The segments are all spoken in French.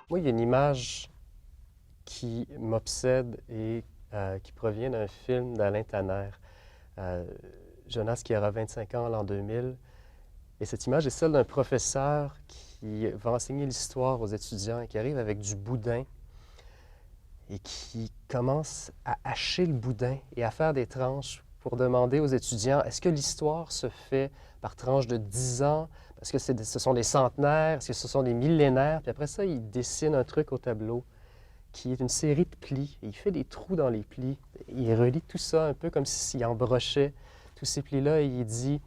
Moi, il y a une image qui m'obsède et qui provient d'un film d'Alain Tanner, euh, Jonas qui aura 25 ans l'an 2000. Et cette image est celle d'un professeur qui va enseigner l'histoire aux étudiants et qui arrive avec du boudin et qui commence à hacher le boudin et à faire des tranches pour demander aux étudiants, est-ce que l'histoire se fait par tranches de 10 ans? Est-ce que ce sont des centenaires? Est-ce que ce sont des millénaires? Puis après ça, il dessine un truc au tableau qui est une série de plis. Et il fait des trous dans les plis. Il relie tout ça un peu comme s'il embrochait tous ces plis-là et il dit,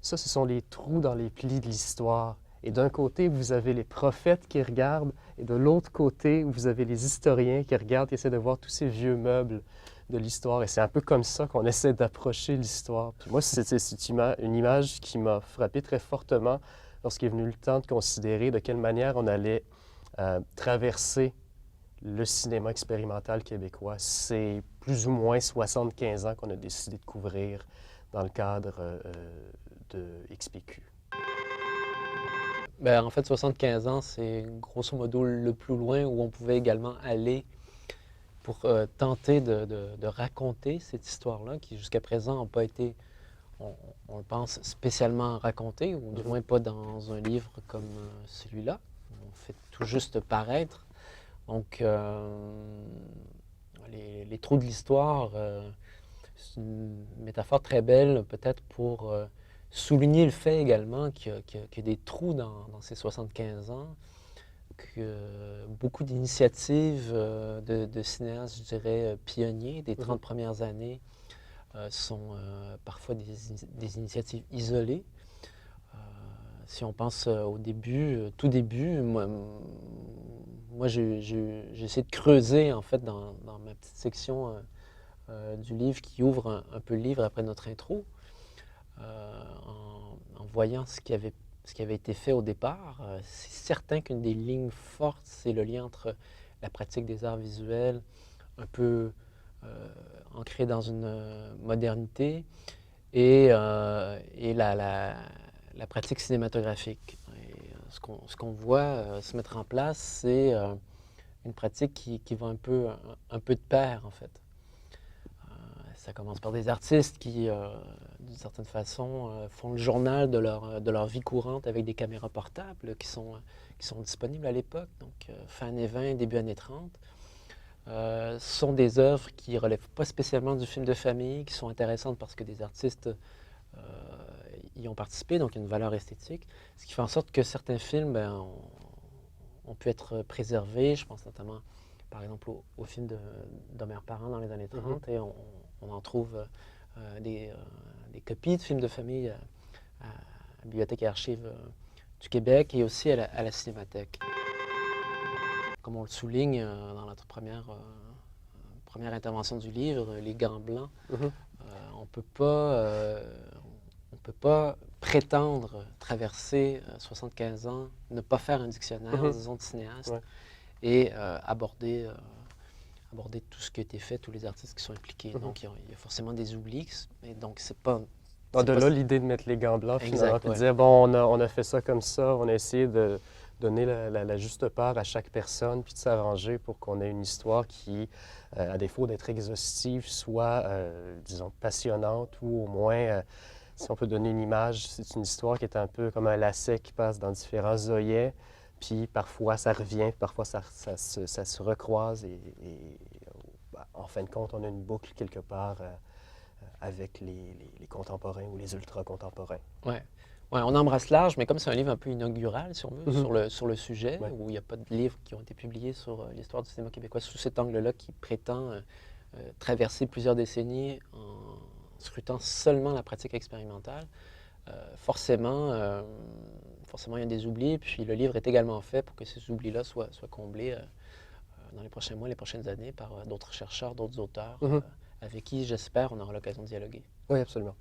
ça, ce sont les trous dans les plis de l'histoire. Et d'un côté, vous avez les prophètes qui regardent, et de l'autre côté, vous avez les historiens qui regardent, qui essaient de voir tous ces vieux meubles de l'histoire. Et c'est un peu comme ça qu'on essaie d'approcher l'histoire. Puis moi, c'est une image qui m'a frappé très fortement lorsqu'il est venu le temps de considérer de quelle manière on allait traverser le cinéma expérimental québécois. C'est plus ou moins 75 ans qu'on a décidé de couvrir dans le cadre de XPQ. En fait, 75 ans, c'est grosso modo le plus loin où on pouvait également aller pour tenter de raconter cette histoire-là, qui jusqu'à présent n'a pas été, on le pense, spécialement racontée, ou du moins pas dans un livre comme celui-là. On fait tout juste paraître. Donc, les trous de l'histoire, c'est une métaphore très belle, peut-être pour souligner le fait également qu'il y a des trous dans ces 75 ans, que beaucoup d'initiatives de cinéastes, je dirais, pionniers des 30 premières années sont parfois des initiatives isolées. Si on pense au début, tout début, moi j'ai essayé de creuser en fait dans ma petite section du livre qui ouvre un peu le livre après notre intro, en voyant ce qui avait été fait au départ. C'est certain qu'une des lignes fortes, c'est le lien entre la pratique des arts visuels, un peu ancrée dans une modernité, et la pratique cinématographique. Et, ce qu'on voit se mettre en place, c'est une pratique qui va un peu de pair, en fait. Ça commence par des artistes qui, d'une certaine façon, font le journal de leur vie courante avec des caméras portables qui sont disponibles à l'époque, donc fin années 20, début années 30. Ce sont des œuvres qui ne relèvent pas spécialement du film de famille, qui sont intéressantes parce que des artistes y ont participé, donc il y a une valeur esthétique, ce qui fait en sorte que certains films ont pu être préservés. Je pense notamment, par exemple, au film d'Omer Parent dans les années 30, et on en trouve des copies de films de famille à la Bibliothèque et Archives du Québec et aussi à la Cinémathèque. Comme on le souligne dans notre première intervention du livre, les gants blancs, on ne peut pas prétendre traverser 75 ans, ne pas faire un dictionnaire, disons, de cinéaste, et aborder tout ce qui a été fait, tous les artistes qui sont impliqués. Donc, il y a forcément des oublis, et donc c'est pas... De là, l'idée de mettre les gants blancs, finalement, puis de dire, on a fait ça comme ça, on a essayé de donner la juste part à chaque personne, puis de s'arranger pour qu'on ait une histoire qui, à défaut d'être exhaustive, soit, disons, passionnante, ou au moins, si on peut donner une image, c'est une histoire qui est un peu comme un lacet qui passe dans différents œillets, puis parfois ça revient, parfois ça se recroise, et en fin de compte, on a une boucle quelque part avec les contemporains ou les ultra-contemporains. Ouais. Ouais, on embrasse large, mais comme c'est un livre un peu inaugural, si on veut, sur le sujet, où il n'y a pas de livres qui ont été publiés sur l'histoire du cinéma québécois sous cet angle-là qui prétend traverser plusieurs décennies en scrutant seulement la pratique expérimentale, forcément, il y a des oublis, puis le livre est également fait pour que ces oublis-là soient comblés dans les prochains mois, les prochaines années, par d'autres chercheurs, d'autres auteurs, avec qui, j'espère, on aura l'occasion de dialoguer. Oui, absolument.